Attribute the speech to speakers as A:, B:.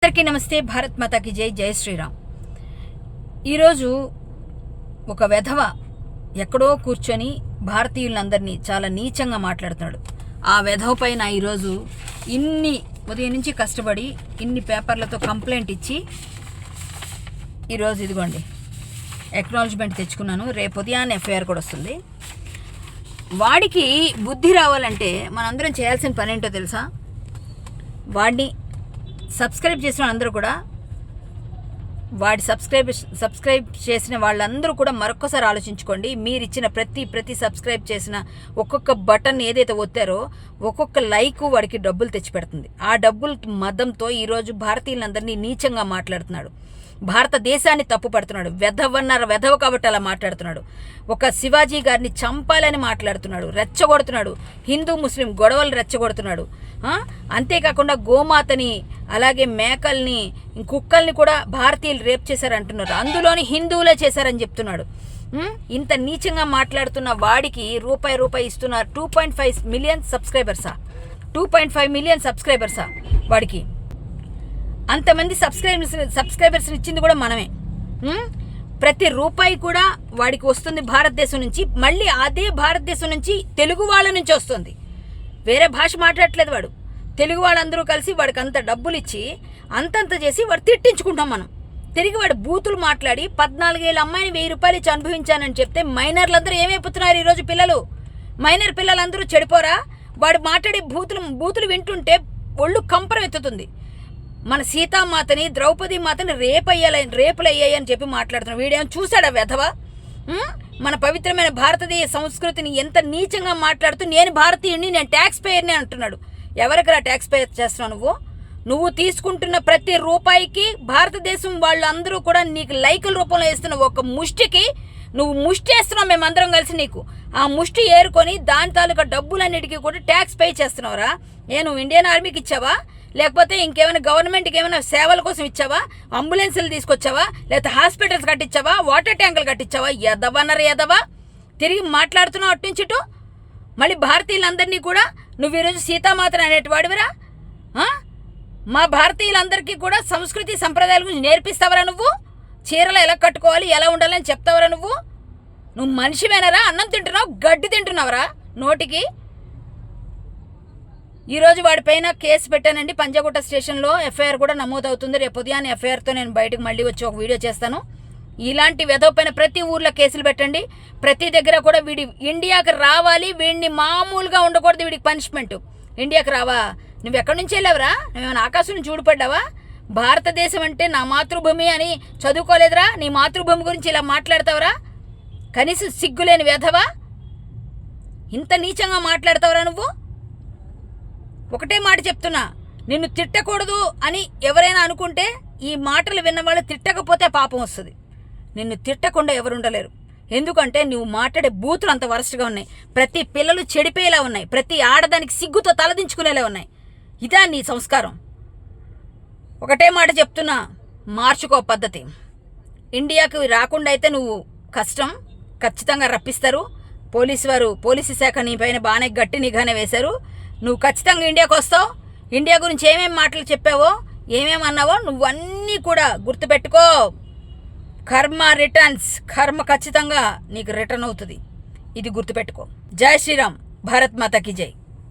A: అందరికీ నమస్తే. భారత్ మాతాకి జై. జై శ్రీరామ్. ఈరోజు ఒక వెధవ ఎక్కడో కూర్చొని భారతీయులందరినీ చాలా నీచంగా మాట్లాడుతున్నాడు. ఆ వెధవ పైన ఈరోజు ఉదయం నుంచి కష్టపడి ఇన్ని పేపర్లతో కంప్లైంట్ ఇచ్చి ఈరోజు ఇదిగోండి ఎక్నాలజ్మెంట్ తెచ్చుకున్నాను. రేపు ఉదయాన్నే ఎఫ్ఐఆర్ కూడా వస్తుంది. వాడికి బుద్ధి రావాలంటే మనందరం చేయాల్సిన పని ఏంటో తెలుసా? వాడిని సబ్స్క్రైబ్ చేసిన వాళ్ళందరూ కూడా వాడి సబ్స్క్రైబ్ చేసిన వాళ్ళందరూ కూడా మరొక్కసారి ఆలోచించుకోండి. మీరు ఇచ్చిన ప్రతి సబ్స్క్రైబ్ చేసిన ఒక్కొక్క బటన్ ఏదైతే ఒత్తారో ఒక్కొక్క లైక్ వాడికి డబ్బులు తెచ్చిపెడుతుంది. ఆ డబ్బులు మదంతో ఈరోజు భారతీయులందరినీ నీచంగా మాట్లాడుతున్నాడు. భారతదేశాన్ని తప్పు పడుతున్నాడు. వెధవ కాబట్టి అలా మాట్లాడుతున్నాడు. ఒక శివాజీ గారిని చంపాలని మాట్లాడుతున్నాడు, రెచ్చగొడుతున్నాడు. హిందూ ముస్లిం గొడవలు రెచ్చగొడుతున్నాడు. అంతేకాకుండా గోమాతని అలాగే మేకల్ని కుక్కల్ని కూడా భారతీయులు రేప్ చేశారంటున్నారు. అందులోని హిందువులే చేశారని చెప్తున్నాడు. ఇంత నీచంగా మాట్లాడుతున్న వాడికి రూపాయి ఇస్తున్నారు. 2.5 మిలియన్ సబ్స్క్రైబర్సా? 2.5 మిలియన్ సబ్స్క్రైబర్సా వాడికి? అంతమంది సబ్స్క్రైబర్స్ ఇచ్చింది కూడా మనమే. ప్రతి రూపాయి కూడా వాడికి వస్తుంది భారతదేశం నుంచి. మళ్ళీ అదే భారతదేశం నుంచి తెలుగు వాళ్ళ నుంచి వస్తుంది. వేరే భాష మాట్లాడట్లేదు వాడు. తెలుగు వాళ్ళందరూ కలిసి వాడికి అంత డబ్బులు ఇచ్చి అంతంత చేసి వాడు తిట్టించుకుంటాం మనం. తిరిగి వాడు బూతులు మాట్లాడి 14 ఏళ్ళ అమ్మాయిని 1000 రూపాయలు ఇచ్చి అనుభవించానని చెప్తే మైనర్లందరూ ఏమైపోతున్నారు ఈరోజు? మైనర్ పిల్లలందరూ చెడిపోరా? వాడు మాట్లాడే బూతులు వింటుంటే ఒళ్ళు కంపరం ఎత్తుతుంది. మన సీతామాతని ద్రౌపది మాతని రేపులు అయ్యాయని చెప్పి మాట్లాడుతున్నాడు. వీడేమో చూశాడా వెధవ? మన పవిత్రమైన భారతదేశ సంస్కృతిని ఎంత నీచంగా మాట్లాడుతూ నేను భారతీయుడిని, నేను ట్యాక్స్ పేయర్ని అంటున్నాడు. ఎవరికరా ట్యాక్స్ పే చేస్తున్నావు? నువ్వు తీసుకుంటున్న ప్రతి రూపాయికి భారతదేశం వాళ్ళందరూ కూడా నీకు లైకుల రూపంలో వేస్తున్న ఒక ముష్టికి నువ్వు ముష్టి వేస్తున్నావు. మేమందరం కలిసి నీకు ఆ ముష్టి ఏరుకొని దాని తాలూకా డబ్బులన్నిటికీ కూడా ట్యాక్స్ పే చేస్తున్నావురా? నువ్వు ఇండియన్ ఆర్మీకి ఇచ్చావా? లేకపోతే ఇంకేమైనా గవర్నమెంట్కి ఏమైనా సేవల కోసం ఇచ్చావా? అంబులెన్సులు తీసుకొచ్చావా? లేకపోతే హాస్పిటల్స్ కట్టించావా? వాటర్ ట్యాంకులు కట్టించావా? ఎదవా తిరిగి మాట్లాడుతున్నావు అటు నుంచి ఇటు. మళ్ళీ భారతీయులందరినీ కూడా నువ్వు ఈరోజు సీతామాతను అనేటి వాడివిరా? మా భారతీయులందరికీ కూడా సంస్కృతి సంప్రదాయాల గురించి నేర్పిస్తావరా నువ్వు? చీరలు ఎలా కట్టుకోవాలి, ఎలా ఉండాలని చెప్తావరా నువ్వు? నువ్వు మనిషివేనరా? అన్నం తింటున్నావు, గడ్డి తింటున్నావురా నోటికి. ఈరోజు వాడిపైన కేసు పెట్టానండి. పంజాగుట్ట స్టేషన్లో ఎఫ్ఐఆర్ కూడా నమోదవుతుంది. రేపు ఉదయాన్నే ఎఫ్ఐఆర్తో నేను బయటకు మళ్ళీ వచ్చి ఒక వీడియో చేస్తాను. ఇలాంటి వెధవ పైన ప్రతి ఊర్లో కేసులు పెట్టండి. ప్రతి దగ్గర కూడా వీడి ఇండియాకి రావాలి. వీడిని మామూలుగా ఉండకూడదు. వీడికి పనిష్మెంట్. ఇండియాకి రావా? నువ్వు ఎక్కడి నుంచి వెళ్ళావురా? నువ్వేమైనా ఆకాశం నుంచి ఊడిపడ్డావా? భారతదేశం అంటే నా మాతృభూమి అని చదువుకోలేదురా? నీ మాతృభూమి గురించి ఇలా మాట్లాడతావురా? కనీసం సిగ్గులేని వెధవా? ఇంత నీచంగా మాట్లాడతావురా నువ్వు? ఒకటే మాట చెప్తున్నా, నిన్ను తిట్టకూడదు అని ఎవరైనా అనుకుంటే ఈ మాటలు విన్నవాళ్ళు తిట్టకపోతే పాపం వస్తుంది. నిన్ను తిట్టకుండా ఎవరు ఉండలేరు. ఎందుకంటే నువ్వు మాట్లాడే బూతులు అంత వరస్ట్గా ఉన్నాయి. ప్రతి పిల్లలు చెడిపోయేలా ఉన్నాయి. ప్రతి ఆడదానికి సిగ్గుతో తలదించుకునేలా ఉన్నాయి. ఇదా నీ సంస్కారం? ఒకటే మాట చెప్తున్నా, మార్చుకో పద్ధతి. ఇండియాకి రాకుండా అయితే నువ్వు కష్టం. ఖచ్చితంగా రప్పిస్తారు. పోలీసు శాఖ నీ పైన బాగానే గట్టి నిఘానే వేశారు. నువ్వు ఖచ్చితంగా ఇండియాకి వస్తావు. ఇండియా గురించి ఏమేమి మాటలు చెప్పావో, ఏమేమి అన్నావో నువ్వన్నీ కూడా గుర్తుపెట్టుకో. కర్మ ఖచ్చితంగా నీకు రిటర్న్ అవుతుంది. ఇది గుర్తుపెట్టుకో. జై శ్రీరామ్. భారత్ మాతాకి జై.